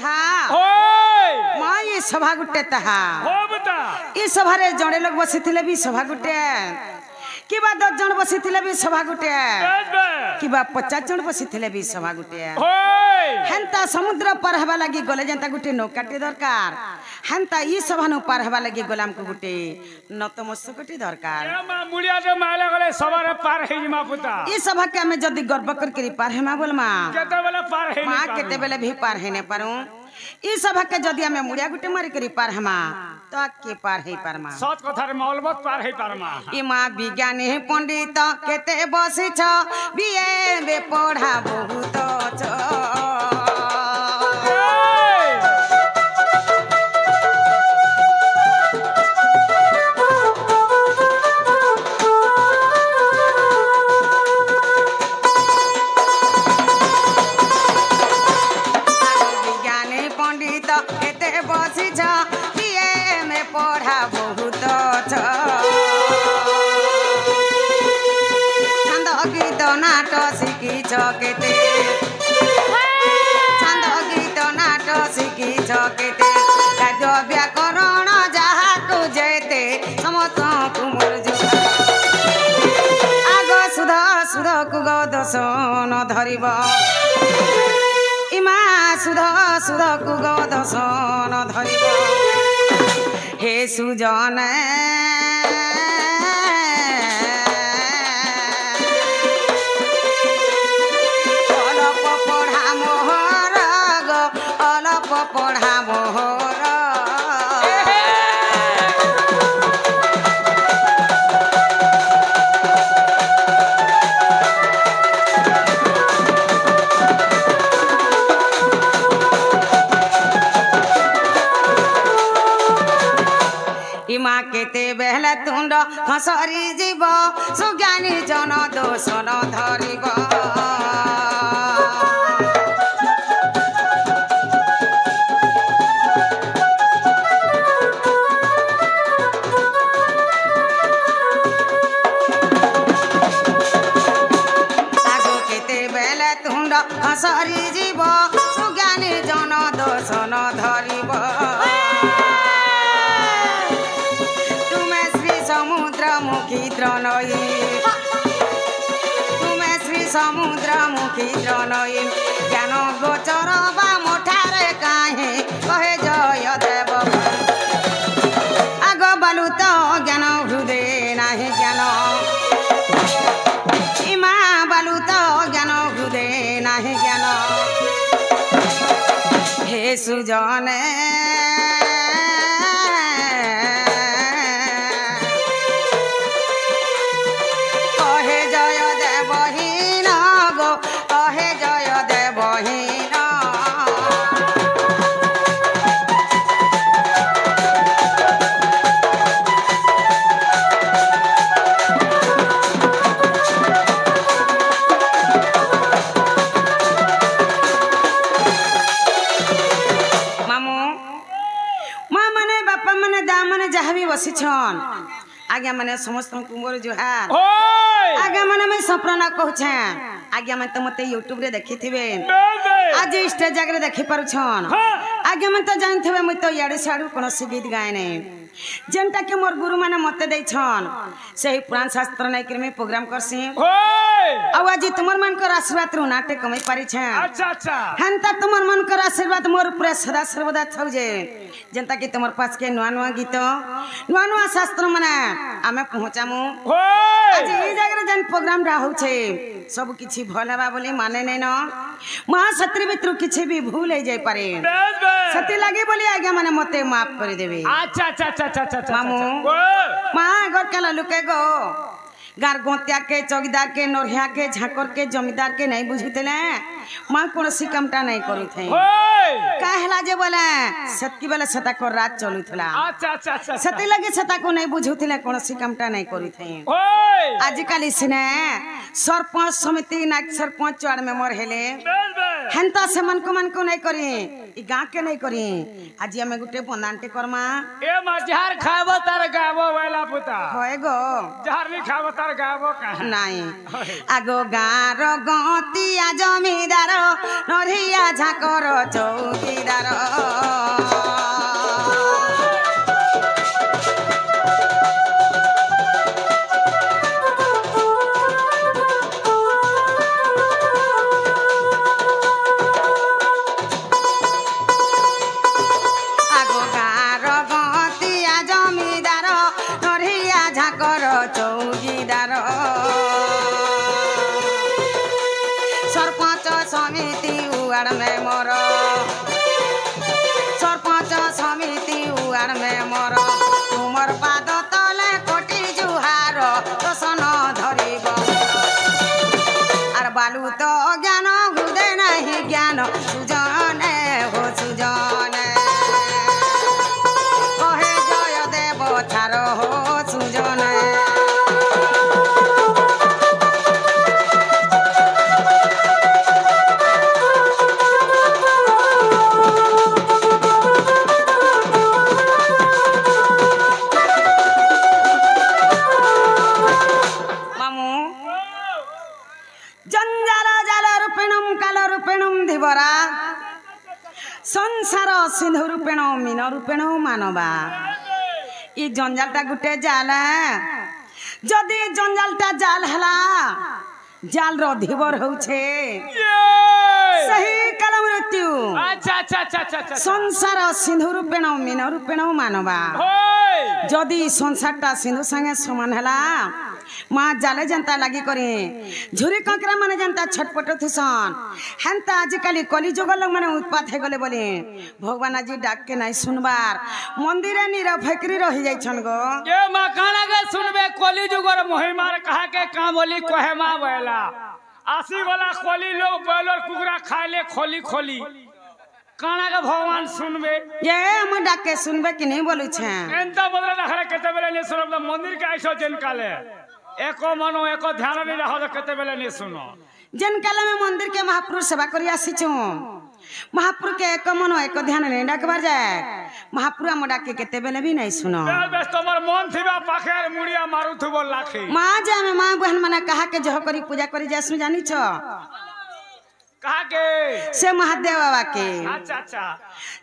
माँ ये सभा गुटे तहा ये सभा जड़े लोग बसी भी सभा गुटे कि 10 जन बसी भी सभा गुटे कि 50 जन बसी भी सभा गुटे हेन्ता समुद्र पार हवा लगी गले जेंता गुटे नौकाटे दरकार हेन्ता ई सभा नु पार हवा लगी गलाम को गुटे नतमस्तकटी दरकार मुड़िया जे माला गले सभा रे पार हे मा पुता ई सभा के हमें जदी गर्व कर के पार हे मा बोल मा केते बेले पार हे मा केते बेले भी पार हे ने पारू ई सभा के जदी हमें मुड़िया गुटे मारी करी पार हमा तो के पार हे पार मा सत कथा रे मौलमत पार हे पार मा ई मा विज्ञान हे पंडित केते बसी छ बीए बे पढ़ा बहुत छ केते छंद गीत नाट शिखी केते खाद्य व्याकरण जहा को जेते समस्त कुमर आग सुध सुध कुग दशन धरिब इमा सुध सुध कुग दशन धरिब हे सुजन पढ़ा मोहर इमा केते बेहले तुंड हसरी जीव सुज्ञानी जन दोषन धरिब हसरी जीव सुज्ञानी जन दोषन धरिब तुमे श्री समुद्र मुखी द्रनयी तुमे श्री समुद्र मुखी द्रनयी ज्ञान गोचर बा मोठारे काहे कहे जय देव आग बालू तो ज्ञान हृदय नाही ज्ञान इमा बालू तो ज्ञान हृदय नाही ज्ञान हे सुजन कहे जय देवहीन गो कहे जय देवहीन बसी छन आज्ञा माने समस्त कुंवर जुहार आज्ञा माने मैं सपना कहू छे आज्ञा माने तो मते YouTube रे देखि थिबे आज स्टेज जगह देखि पारु छन आज्ञा माने तो जान थिबे मैं तो याडे साडू कोन गीत गाय नै जेनटा के मोर गुरु माने मते दै छन सही पुराण शास्त्र नै के मैं प्रोग्राम करसी आ आज तुमर मन कर आशीर्वाद रु नाटे कमाई पारी छे अच्छा अच्छा हंता तुमर मन कर आशीर्वाद मोर पूरा सदा सर्वदा छौ जे जनता के तुमर पास के नुआ नुआ गीत नुआ नुआ शास्त्र माने आमे पहुंचामु आज ई जगह जन प्रोग्राम रा हो छे सब किछि भलबा बोली माने नै न महाक्षत्री मित्र किछि भी भूल हो जाय पारे सती लागे बोली आज्ञा माने मते माफ कर देबे अच्छा अच्छा अच्छा अच्छा मामू मां घर केला लुके गो गार गोत्या के चौकीदार के नोरिया के झाकर के जमींदार के नहीं बुझुतले मां कोनसी कामटा नहीं करूथे काहेला जे बोले सतकी बेले सता को रात चलुथला अच्छा अच्छा अच्छा सती लगे सता को नहीं बुझुतले कोनसी कामटा नहीं करूथे आजकल इसने सरपंच समिति ना सरपंच वार्ड मेंबर हेले हेंता से मन को नहीं करी इ गाँ के नहीं करी आज हमें गुटे बंदानटे करमा ए मा जहर खाबो तार गाबो वाला पुता होए गो जहर नहीं खाबो तार गाबो कहां नहीं आगो गाँर गतिया जमीदार नरिया झाकर चौकीदार चौकीदार सरपंच समिति उड़ में मोर सरपंच समिति उड़ में मोर तुमर पाद तले कोटी जुहार तोसन धरिब आर बालू तो ज्ञान हृदय नहीं ज्ञान सुजन हो सुजन कहे जय देव थार हो सुजन संसार सिंधु रूपेण मीन रूपेण मानवा ई जंजालटा गुटे जाल जदि जंजालटा जाल हला जाल रो धीवर होउछे सही काल मृत्यु अच्छा संसार सिंधु रूपेण मीन रूपेण मानवा जदि संसारटा सिंधु संगे समान हला माँ जाले जनता लगी करे झुरी कंकरा माने जनता छटपट थुसन हेंता आजिकल कली जुग लोग माने उत्पात हे गले बोले भगवान जी डाक के नहीं सुनबार मंदिरे नीरव फकरी रही जाई छन गो ए मां काना के सुनबे कली जुगर महिमार कहा के का बोली कहे मां बेला आसी वाला खोली लोग बोलर कुकरा खाले खोली खोली काना का भगवान सुनबे ये हम डाक के सुनबे कि नहीं बोलू छे एंता बदला नखरा केते बेले ने सुनब मंदिर के आइसो जनकाले एको मनो एको ध्यान नहीं रहो तो केते बेले नहीं सुनो जनकाले में मंदिर के महापुरुष सेवा करी आसी छु महापुर के एको मनो एको ध्यान नहीं डाकबार जाए महापुर हम डाक के केते बेले भी नहीं सुनो बेस तोमर मन थिबा पाखेर मुड़िया मारू थबो लाखी मां जा में मां बहन मने कहा के जह करी पूजा करी जासु जानी छ कहा के से महादेव बाबा के अच्छा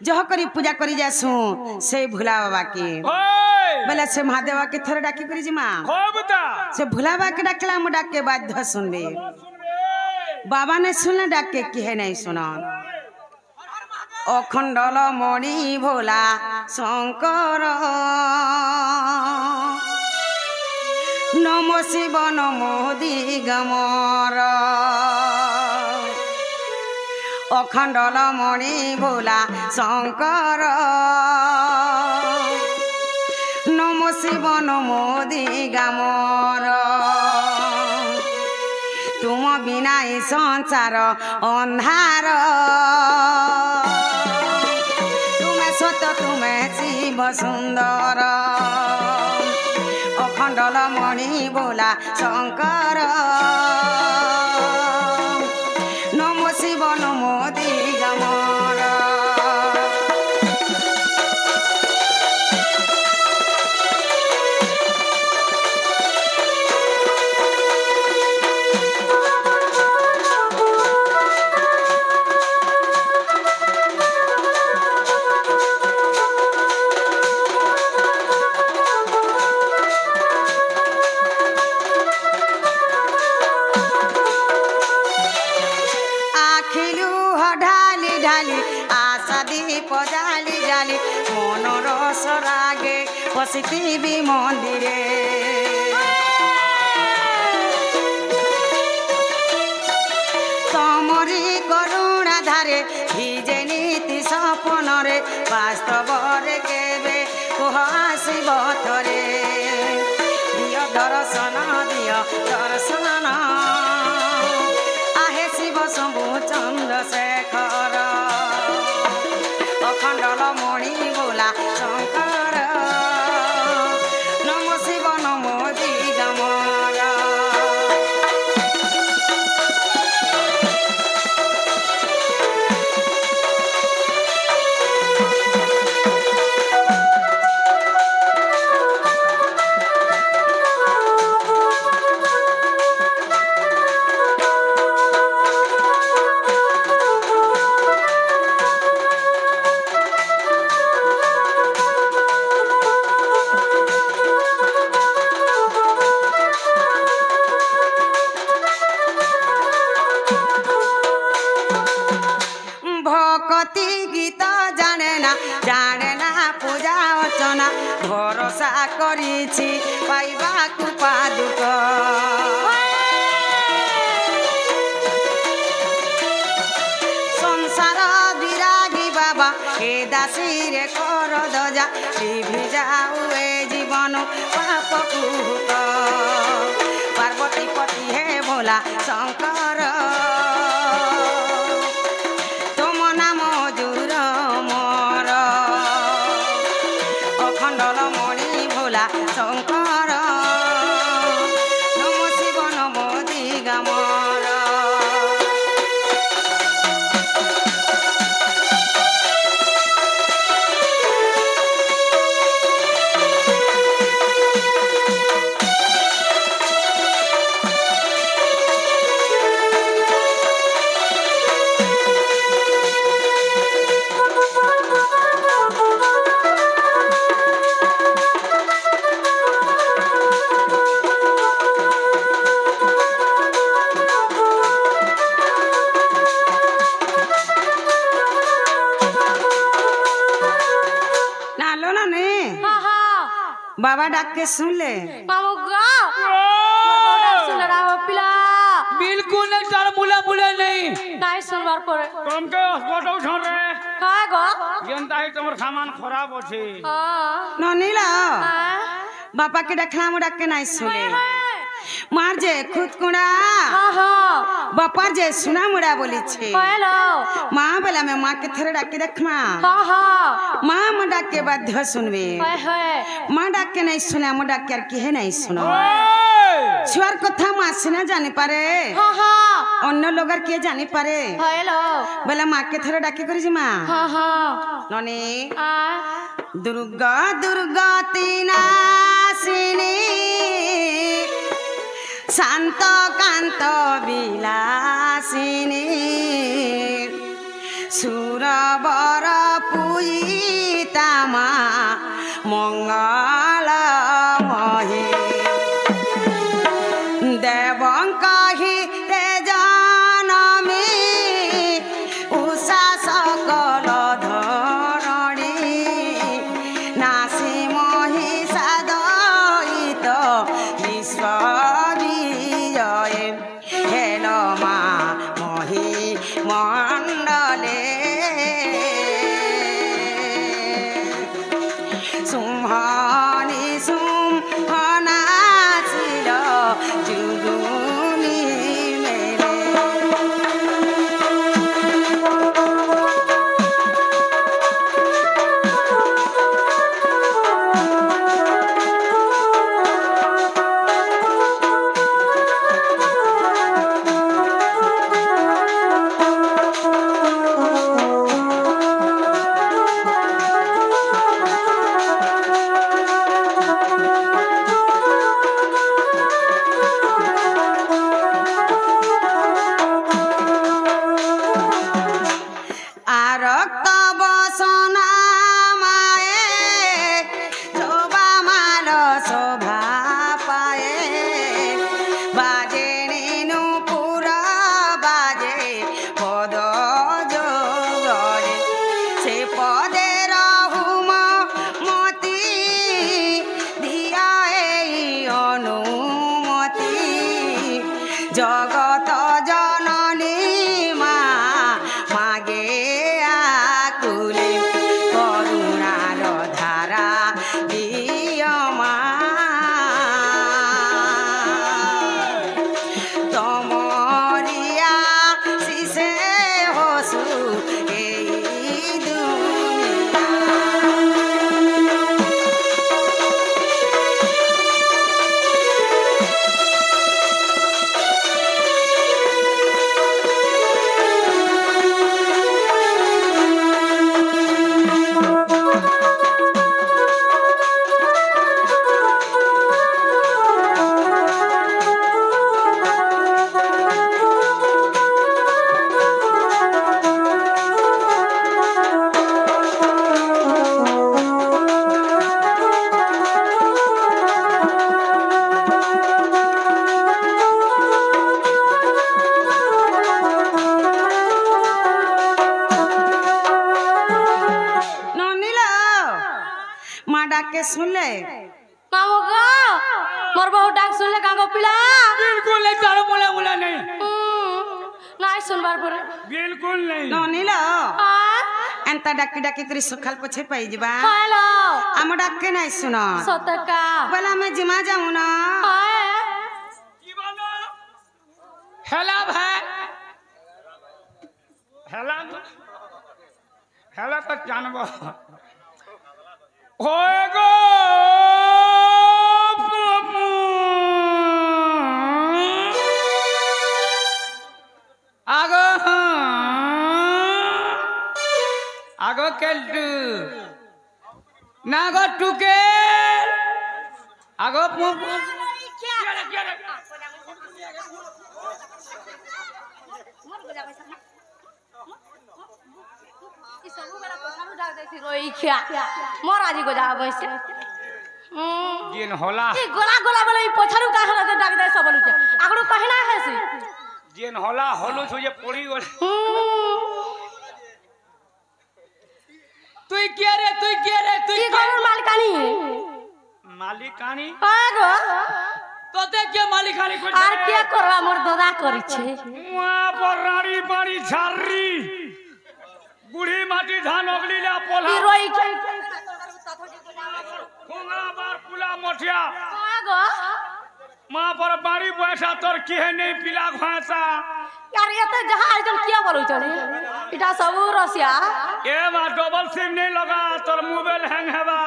जह करी पूजा करी जासु से भुला बाबा के बोले से महादेव बाबा के थोड़े डाकी करी जी मां हो बता से भुला बाबा के डाकला हम डाक के बाद ध सुनबे बाबा ने सुनले डाक के की है नहीं सुना अखंडल मणि भोला शंकर नमो शिव नमो दिगमर अखंडल मणि भोला शंकर नमो शिव नमो दिगमर तुम बिना ई संसार अंधार तुम्हें सत तुम्हें शिव सुंदर अखंडल मणि भोला शंकर नमो शिव नमो दिगमर जाली जाली मन रस रागे बसिथिबी मंदिरे तमरी करुणा धारे भिजे नीति सपन रे वास्तव रे केबे कह आसिब थरे दिय दर्शन आहे शिव शंभु चंद्रशेखर अखंडल मणि भोला शंकर नमो शिव नमो दिगमर ভক্তি গীত জানে না পূজা অর্চনা ভরসা করিছি পাইবাকু পাদুক সংসার বিরাগী বাবা এ দাসী রে কর দজা লিভি যাও এ জীবন পাপ কুহুক পার্বতী পতি হে ভোলা শঙ্কর তোম নাম জুর মর অখণ্ডল মণি ভোলা শঙ্কর নম শিব নম দিগমর बाबा डाक के सुन ले बिल्कुल नहीं तार मुला मुला नहीं नहीं सुनवार पड़े तुम के फोटो उठा रहे काय गो जनता ही तुम्हार सामान खराब होछे ननीला बापा के डखला में डाक के नहीं सुने मार जे खुद कुड़ा बापा जे सुना मुड़ा बोली छे माँ बोला मैं माँ के थरे डाक के देख माँ माँ डाक के बाद ध सुनवे माँ डाक के नहीं सुना माँ डाक के की है नहीं सुनो छुआर कथा माँ से ना जाने पारे अन्य लोगर के जाने पारे बोला माँ के थरे डाक के करी जी माँ ननी दुर्गा दुर्गा तीनासिनी शांत कांत विलासिनी सुरवर पूजिता माँ मंगलमयी देवंकहि तेजनमी उषा सकल धरणी नासी महिषादयित विश्व हेलो माँ मोहि मंडले सुम्हानी सुम्हनासिल जुगुनी मेले जगत जननी माँ मागे आकुले करुणार धारा दिय तमरिया शिशे हसु माँ डाक के सुन ले मामू का मोर बहु डाक सुन ले का पिला बिल्कुल नहीं तारो बोला बोला नहीं नहीं सुनबार पर बिल्कुल नहीं नोनी लो हां एंता डाकी डाकी करी सखाल पछे पाई जबा हेलो आम डाक के नहीं सुनो सतका बोला मैं जिमा जाऊं ना हेला भाई हेला हेला तो जानबो होए गो आगो आगो केल्टू नागो टुके आगो मोर आज को जा बसे जिन होला ई गोला गोला बोले पछारू का हला दे डाक दे सब बोलु आगरो कहना है से जिन होला होलु छुजे पड़ी गोल तुई के रे ई घर मालिकानी आगो तोते के मालिकानी को আর কে করবা মোর দাদা করিছে মা বরাড়ি বাড়ি ঝাড়রি বুড়ি মাটি ধান অগলিলা পোলা ই রই खोंगा बार पुला मोठिया আগো मां पर बाड़ी बैठा तोर किहे नहीं पिला घासा यार एते जहाज जन किया बोलु चले इटा सब रसिया ए मा डबल सिम नहीं लगा तोर मोबाइल हैंग हेबा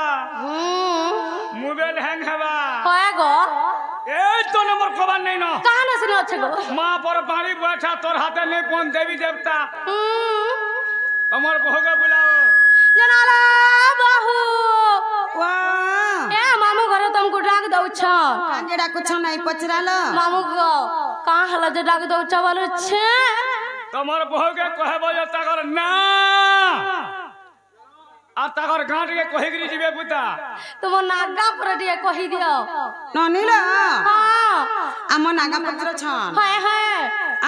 আগো ए तो नंबर खबर नहीं ना कहां न सुनो छे गो मां पर बाड़ी बैठा तोर हाथे नहीं फोन देवी देवता हमर भोगे बुलाओ जनाला बाहू वाह ए मामू घरे तुमको डाक दउ छ कांजेड़ा कुछ नहीं पचरालो मामू गो कहां हला जे डाक दउ छ बोलु छे तमर भोगे कहबो जे तगर ना आ तगर गांठ के कहिगरी जीवे पुता तुम नागा पर दिए कहि दियो नोनी लो हां आम नागा पत्र छन हाय हाय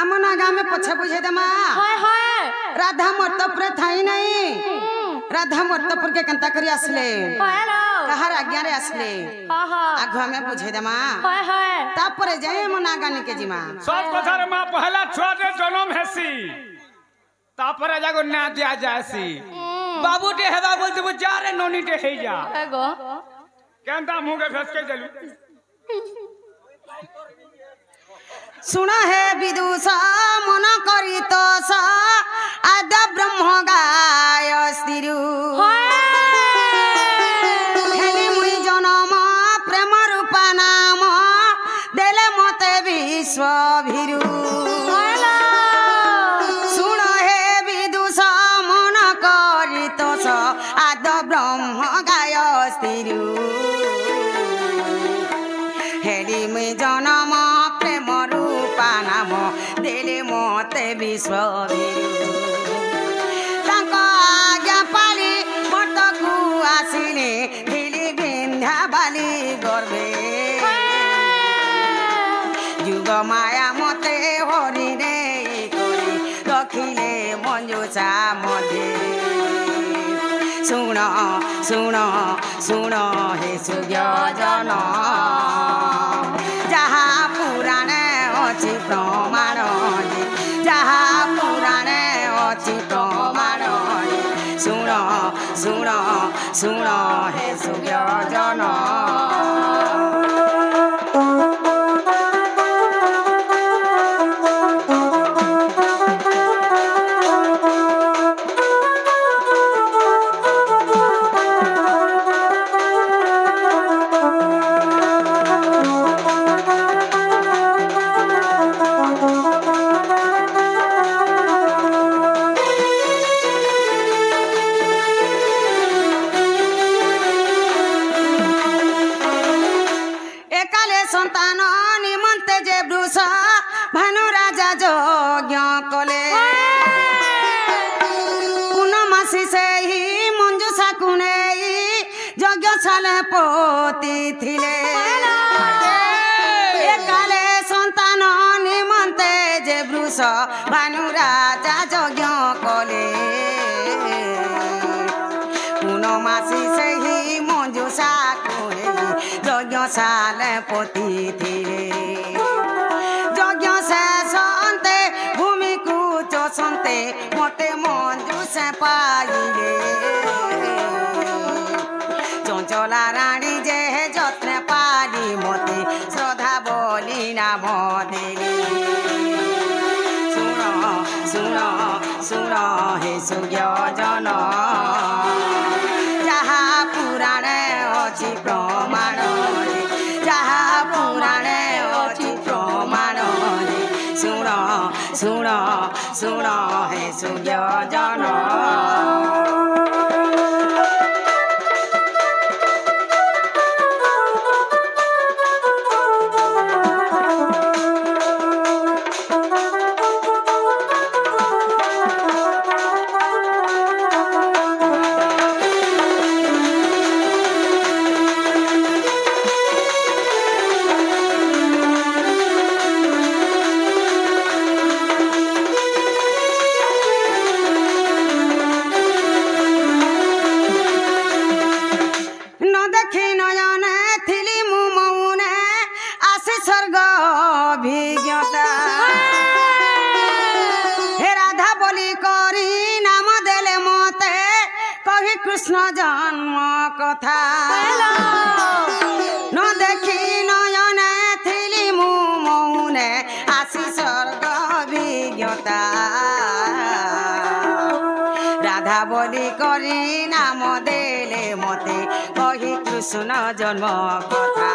आम नागा में पछे बुझे दमा हाय हाय राधा मर्तपुर थाई नहीं राधा मर्तपुर के कंता करी असले हेलो कहार आज्ञा रे असले आहा आघवा में बुझे दमा हाय हाय तापरे जाए मो नागा निके जिमा सब कथा रे मां पहला छुआ रे जन्म हेसी तापरे जागो ना दिया जासी बाबू टे हेबा बोलते वो जा रे नोनी टे हे जा एगो केंता मुंह के फस के चलू सुना है विदुषा मन करी तो सा आद ब्रह्म गाय स्थिरु हेली मुई जनम प्रेम रूपा नाम देले मते विश्व भिरु सुन हे विदुषा मन करी तो सा आद ब्रह्म गाय स्थिरु हेली मुई जनम प्रेम रूपा नाम देले मते विश्व भिरु तांको आज्ञा पाली मटकू आसिले दिली बिंध्या बाली गर्भे युग माया मते हरि रे करी रखिले मंजुषा मध्य सुन सुन सुन हे सूर्य जन जहा पुराणे अछि प्रमाण जहा पुराणे अछि प्रमाण सुन सुन सुन हे सूर्य जन संतान निमंते जे वृष भानु राजा यज्ञ कले पूर्णमासी से ही मंजुषा कुने यज्ञशाला पोती थिले एकाले संतान निमंते जे वृष भानु राजा यज्ञ कले पूर्णमासी से ही मंजुषा ପତି ଥିଲେ ଯଜ୍ଞ ଶେଷ ଅନ୍ତେ ଭୂମିକୁ ଚଷନ୍ତେ ମତେ ମଞ୍ଜୁ ସେ ପାଇଲେ ଚଞ୍ଚଲା ରାଣୀ ଯେ ଯତ୍ନ ପାଲି ମତେ ଶ୍ରଦ୍ଧା ବୋଲି ନାମ ଦେଲେ ଶୁଣ ଶୁଣ ଶୁଣ ହେ ସୁଜ୍ଞଜନ ଯାହା ପୁରାଣେ ଅଛି ପ୍ରମାଣରେ ଯାହା ପୁରାଣେ ଅଛି ପ୍ରମାଣରେ ଶୁଣ ଶୁଣ ଶୁଣ ହେ ସୁଜ୍ଞଜନ কৃষ্ণ জন্ম কথা ন দেখি নয়নে থিলি মু মৌনে আসি স্বর্গ অভিজ্ঞতা রাধা বলি করি নাম দেলে মতে কহি কৃষ্ণ জন্ম কথা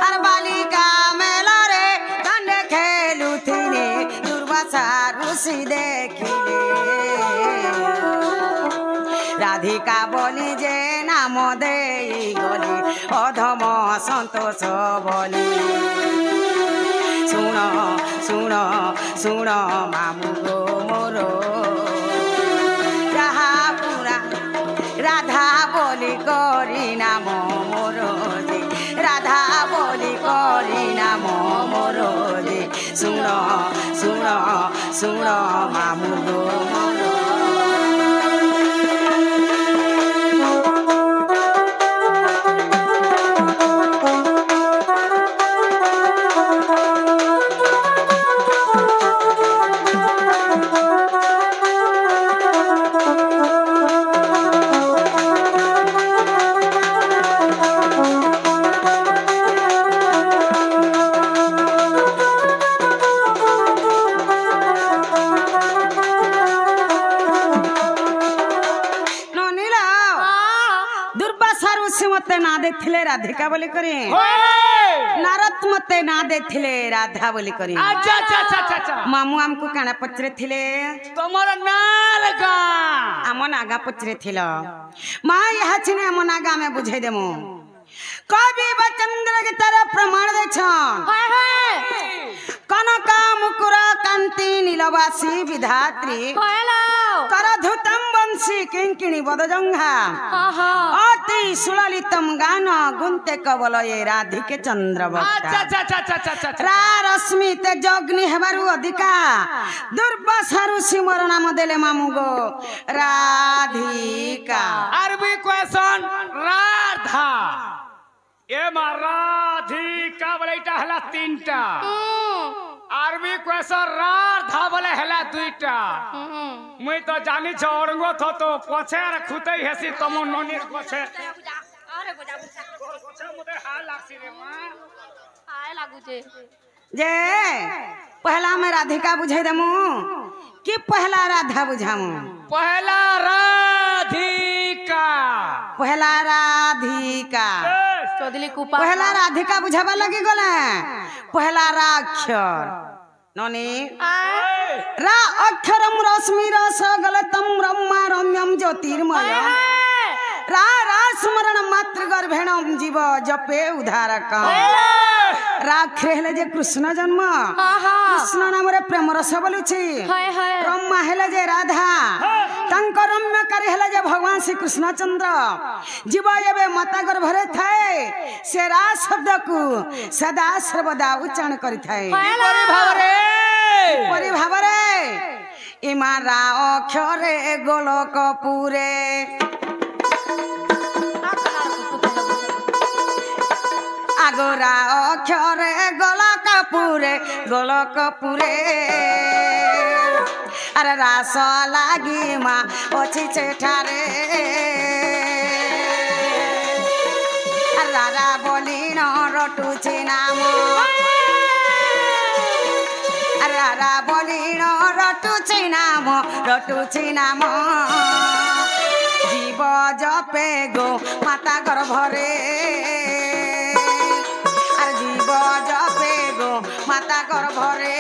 আর বালিকা মেলরে দণ্ডে খেলুথিনি দুর্বাসা ঋষি দেখিলে রাধিকা বলি যে নাম দেই গলি অধম সন্তোষ বলি শুণ শুণ শুণ মামু গো মোর যাহা পুরা রাধা বলি করি নাম মোর যে রাধা বলি করি নাম মোর যে শুণ শুণ শুণ মামু গো মোর मते ना देथिले राधिका बोली करी नारद मते ना देथिले राधा बोली करी अच्छा अच्छा अच्छा अच्छा मामू हमको काना पचरे थिले तमर नालगा आम नागा पचरे थिलो मां यह छिने आम नागा में बुझाई देमु कवि बचंद्र के तरह प्रमाण दे छन हाय हाय कनका मुकुर कांति नीलवासी विधात्री हेलो करधुतम वंशी किंकिणी बदजंघा आहा अति सुललितम गान गुंते कवल ये राधिके चंद्र अच्छा अच्छा अच्छा अच्छा अच्छा रा रश्मि ते जग्नि हेबारु अधिका दुर्वासारु सिमर नाम देले मामू गो राधिका अरबी क्वेश्चन राधा ए मा राधिका बोले इटा हला तीनटा अरबी क्वेश्चन राधा बोले हला दुईटा मुई तो जानी छ औरंगो थतो पछे रे खुतई हेसी तमो ननिर पछे अरे बुझा पछे मुदे हाल लागसी रे मां हाय लागु छे जे पहला में राधिका बुझाई देमु कि पहला राधा बुझामु पहला राधिका पहला राधिका चौधरी कुपा पहला राधिका बुझाबा लगी गले पहला राक्षर ननी रा अक्षरम रश्मि रस गलतम ब्रह्मा रम्यम ज्योतिर्मय रा रा स्मरण मात्र गर्भेणम जीव जपे उद्धारक राक्षे हेले जे कृष्ण जन्म कृष्ण नाम रे प्रेम रस बोलुछि ब्रह्मा हेले जे राधा तंक रम्यकारी हेले जे भगवान श्री कृष्ण चंद्र जीव एबे माता गर्भरे थाए से रा शब्द को सदा सर्वदा उच्चारण करि थाए परि भावरे इमा रा अक्षरे गोलक पुरे আগরা অক্ষরে গোলক পুরে আরে রাস লাগি মা অছি সেঠারে রারা বলি ন রটুছি নাম রারা বলি ন রটুছি নাম জীব জপে গো মাতা গর্ভরে আর জীব জপে গো মাতা গর্ভরে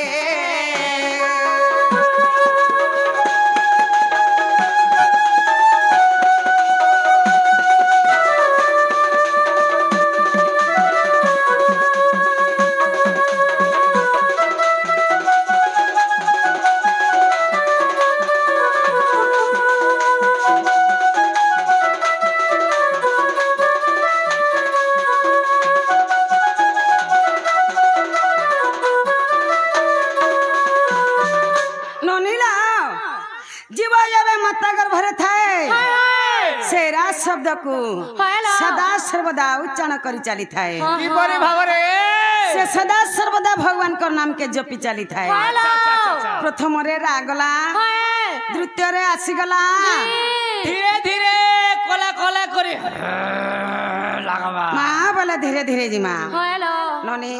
शब्द को सदा सर्वदा उच्चारण करी चली थाए किपरि भावरे से सदा सर्वदा भगवान को नाम के जपी चली थाए प्रथम रे रागला द्वितीय रे आसीगला धीरे धीरे कोला कोला करी लागबा मां बोले धीरे धीरे जी मां नने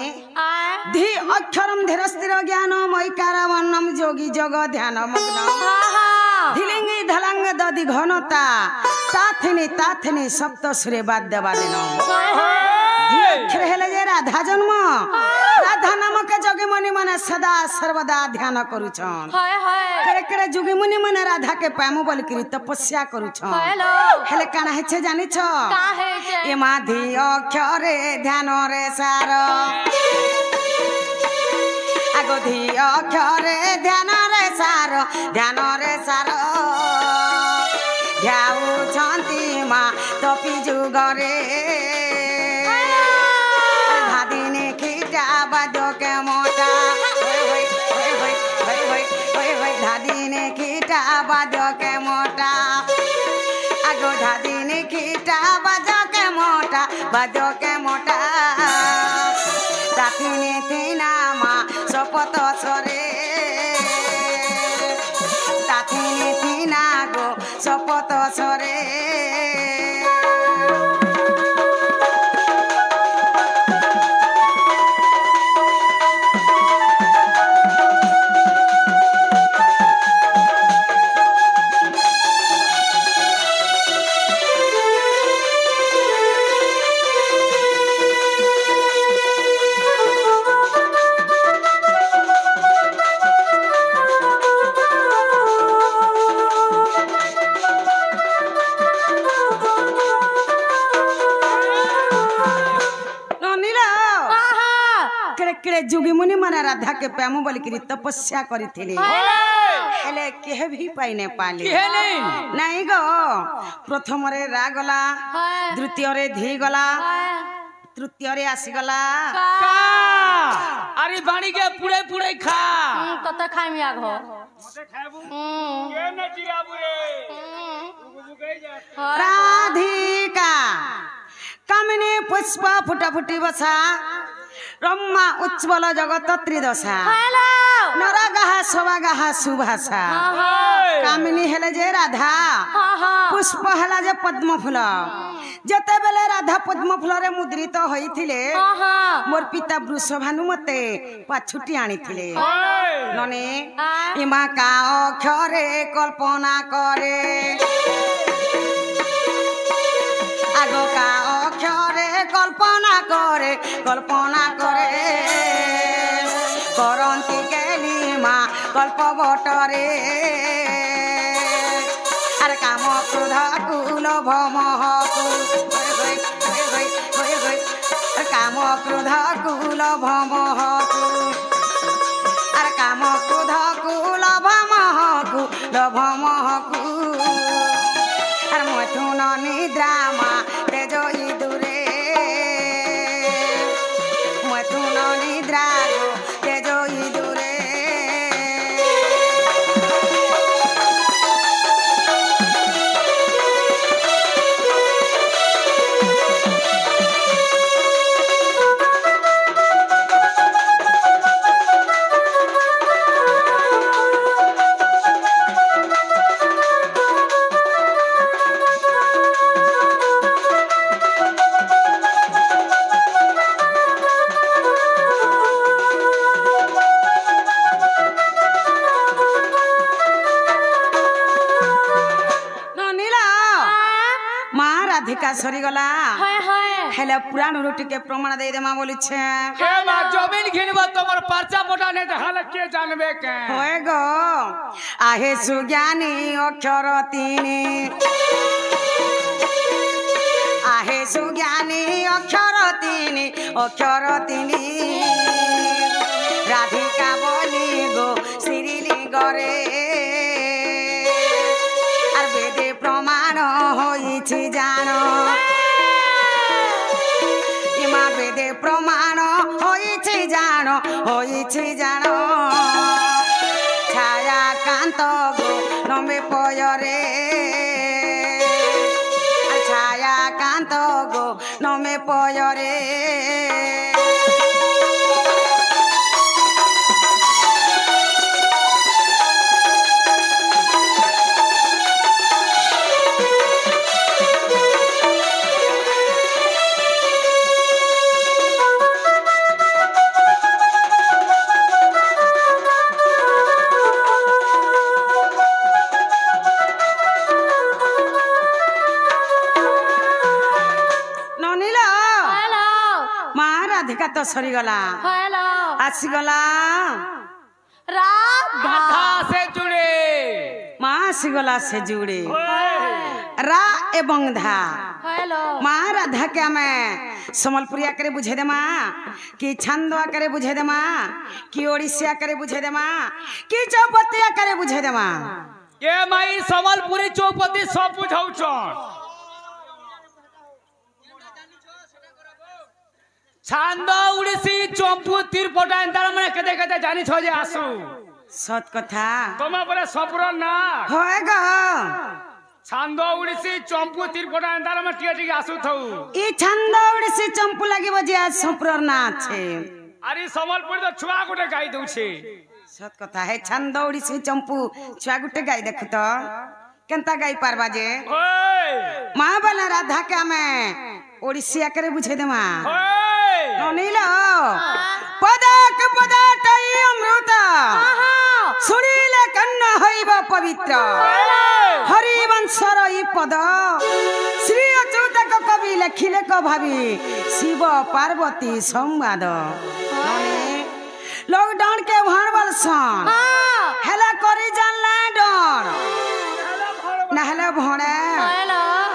धी अक्षरम धीरस्थिर ज्ञान मयकार वर्णम जोगी जग ध्यान मग्न धिलिंगी धलंग दधि घनता ताथिनी सप्त सुरे बाद्य बादिनो अक्षर हेले जे राधा जन्म राधा नामक जोगी मुनि माने सदा सर्वदा ध्यान करूछन करे करे जोगी मुनि माने राधा के पामु बोल करी तपस्या करूछन हेले काना हेछे जानि छ ए माधी अक्षरे ध्यान रे सार आगो धी अक्षरे ध्यान रे सार ध्याऊ छंती माँ तपी जुगरे धादिने खीटा बाजो के मोटा धादिने खीटा बाजो के मोटा आगो धादिने खीटा बाजो के मोटा दाथिने थीना माँ सपत सरे दाथिने थीना गो सपत सरे जोगी मुनि माने राधा के प्रेम बोल करी तपस्या करिथिले हेले केहे भी पाइने पाली नहीं गो प्रथम रे रा गला द्वितीय रे धी गला तृतीय रे आसी गला अरे बाणी के पुड़े पुड़े खा तत खाइम या घो मते खाबू के न जियाबू रे राधिका कामिनी पुष्प फुटा फुटी बसा ब्रह्मा उज्ज्वल जगत त्रिदशा नरगाहा सवागाहा सुभाषा कामिनी हेले जे राधा पुष्प हेला जे पद्म फूल जते बेले राधा पद्म फूल रे मुद्रित होइथिले मोर पिता वृषभानु मते पाछुटी आनिथिले नने इमा का अक्षरे कल्पना करे आगो का अक्षरे कल्पना करे करंती केली माँ कल्प बटरे अरे काम क्रोध कुल भमहकु काम क्रोध कुल भमहकु अरे काम क्रोध कुल भमहकु अरे मथुन निद्रा माँ तेज इदुरे मथुन निद्रा तेज इदुरे माँ राधिका सरीगला हाय हाय हेले पुराण रोटी के प्रमाण दे देमा बोली छे के बा जमीन घिनबो तोमर पर्चा मोटा नहीं तो हाल के जानबे के होए गो आहे सुज्ञानी अक्षर तीनी आहे सुज्ञानी अक्षर तीनी राधिका बोली गो श्रीली गरे আর বেদে প্রমাণ হইছি জানো ইমা বেদে প্রমাণ হইছি জানো ছায়া কান্ত গো নমে পয়রে ছায়া কান্ত গো নমে পয়রে तो सरीगला हेलो आसीगला राधा से जुड़े माँ आसीगला से जुड़े रा एवं धा हेलो माँ राधा क्या मैं समलपुरिया करे बुझे दे माँ कि छंदवा करे बुझे दे माँ कि ओडिसिया करे बुझे दे माँ कि चौपतिया करे बुझे दे माँ ये माई समलपुरी चौपती सब बुझाऊ छन छांदो उड़ीसी चंपू तीरपटा इंतार माने केते केते जानि छ जे आसु सत कथा तोमा परे सपुर ना होएगा छांदो उड़ीसी चंपू तीरपटा इंतार माने टिके टिके आसु थौ ई छंदो उड़ीसी चंपू लागिबो जे आज सपुर ना छे अरे समलपुर तो छुआ गुटे गाई दउ छे सत कथा है छंदो उड़ीसी चंपू छुआ गुटे गाई देखु तो केनता गाई पारबा जे ओए मां बला राधा का मैं ओडिसिया करे बुझे दे मां नीलो पदक पदाटई अमृत सुनीले कन्न हईब पवित्र हरिवंशर ई पद श्री अच्युतक कवि लेखिले क भावी शिव पार्वती संवाद लॉकडाउन के भणबल सन हेला करी जानला डर नहले भणे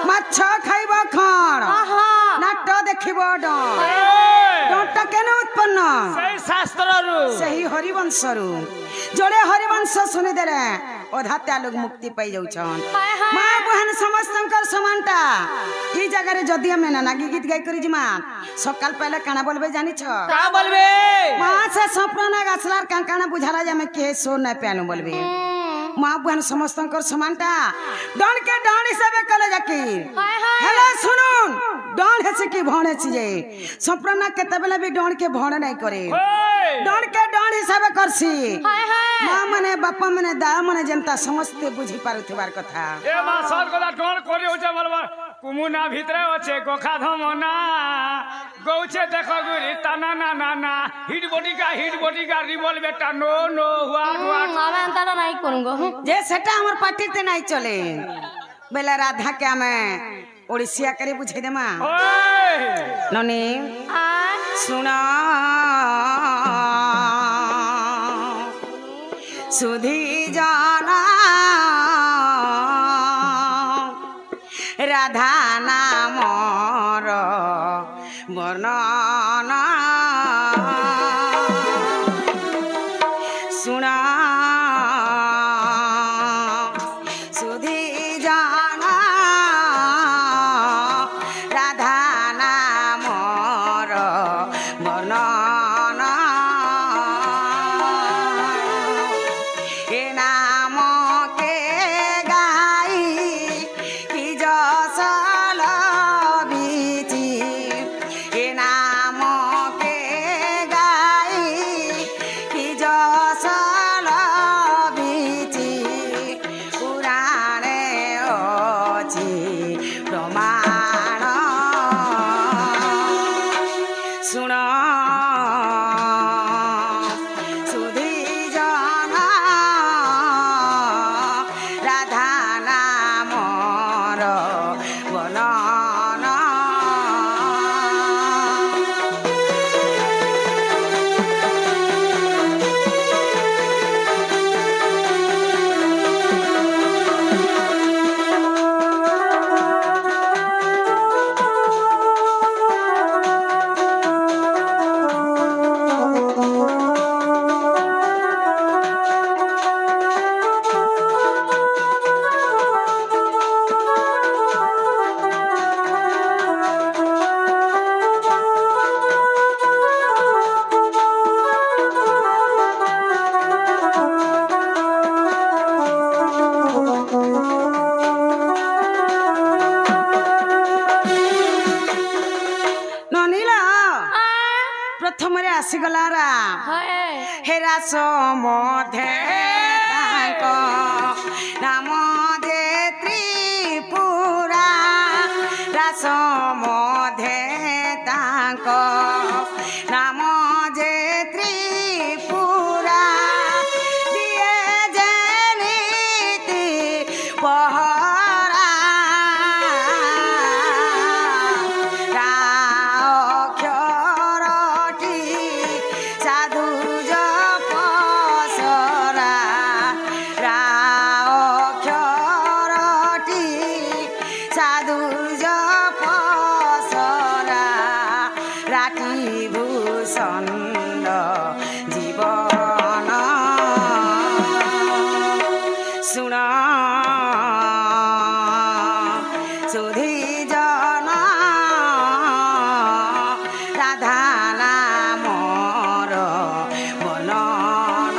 माछ खाइब खण नाट देखिब डर डरटा केन उत्पन्न सही शास्त्ररु सही हरिवंशरु जोड़े हरिवंश सुनि देरे अधात्या लोग मुक्ति पाई जाउछन मां बहन समस्तंकर समानता ई जगह रे जदी हम ना नागी गीत गाई करी जिमा सकाल पहले काना बोलबे जानि छ का बोलबे मां से सपना गासलार काना बुझाला जे में के सो न प्यानो बोलबे मां बहन समस्तंकर समानता डन के डन हिसाबे कले जाकी हेलो सुनुन डन है से की भणे छी जे सपना केते बेला भी डन के भणे नहीं करे डन के डन हिसाबे करसी मां मने बापा मने दा मने जनता समस्त बुझी पारुथिबार कथा ए मां सर कोला डन करे होचे बलबा कुमुना भितरे होचे गोखा धमना गौचे देखो गुरी तना ना ना ना हिट बॉडी का रिवॉल्व बेटा नो नो हुआ मैं अंतर नहीं करूंगा जे सेटा हमर पार्टी ते नहीं चले बेला राधा क्या मैं ओडिसिया करे बुझे दे मां ओए ननी सुना सुधी जाना राधा नामर वर्णना सुना सुधी जाना राधा नामर वर्णना ए नाम के गाई की जसल बीची ए नाम के गाई की जसल बीची पुराणे अछि प्रमाण सुन सुधी जना राधा नामर ଆସିଗଲା ରାମ ହଏ ହେ ରାସ ମଧ୍ୟେ ତାଙ୍କ ନାମ ଯେ ତ୍ରିପୁରା ରାସ ମଧ୍ୟେ ତାଙ୍କ ନାମ ଯେ ତ୍ରିପୁରା ଦିଏ ଯେନିତି ପହରା ଅକ୍ଷରଟି ସାଧୁ ଜପସରା ଅକ୍ଷରଟି ସାଧୁ ଜପସରା ରାତି ଭୂଷଣ ଜୀବନ ଶୁଣ ସୁଧୀ ଜନ ରାଧା ନାମର ବନନ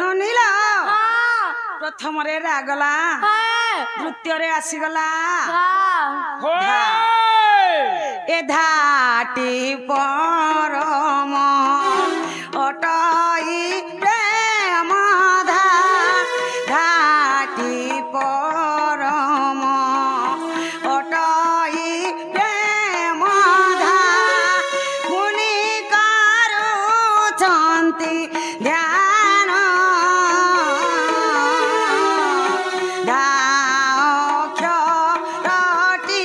ନନିଲ ପ୍ରଥମରେ ରାଗଲା ଦ୍ୱିତୀୟରେ ଆସିଗଲା ଏ ଧାଟି ପରମ ଅଟଇ ପ୍ରେମ ଧାଟି ପରମ ଅଟଇ ପ୍ରେମ ମୁନି କରୁଛନ୍ତି ଧ୍ୟାନ ଅକ୍ଷରଟି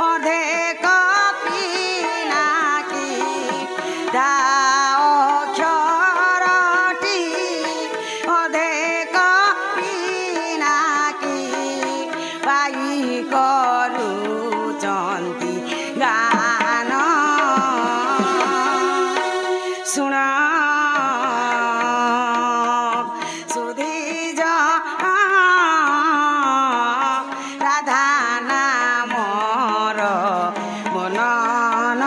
ଅଧେ କପିନାକି ଅକ୍ଷରଟି ଅଧେ କପିନାକି ପାଇ କରୁଛନ୍ତି ଗାନ ଶୁଣ ସୁଧୀ ରାଧା ନାମର ବନନ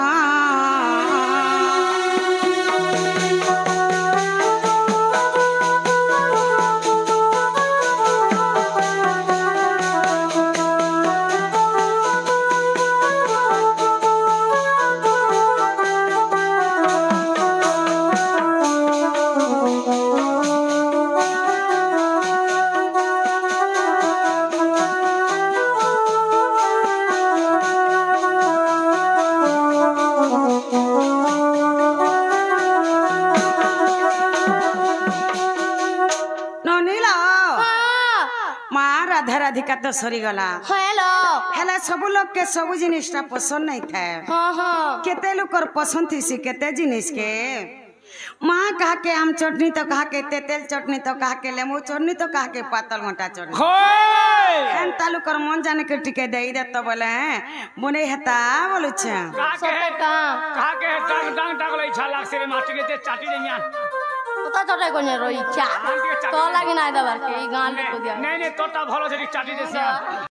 ନନିଲ ମା ରାଧା ରାଧିକା ତ ସରିଗଲା ହେଲୋ ହେଲେ ସବୁ ଲୋକେ ସବୁ ଜିନିଷଟା ପସନ୍ଦ ନାଇଁ ଥାଏ କେତେ ଲୋକର ପସନ୍ଦ ଥିସି କେତେ ଜିନିଷ କେ माँ कहा के आम चटनी तो कहा के तेतेल चटनी तो कहा के लेमू चटनी तो कहा के पातल घंटा चटनी हेन तालु कर मन जाने के टिके दे दे तो बोले मुने हेता बोलु छ कहा के डांग डांग डागले इच्छा लागसे रे माटी के चाटी देनिया पता चटे कोने रोई चा तो लागी ना दबार के ई गान को दिया नहीं नहीं तोटा भलो से चाटी देसिया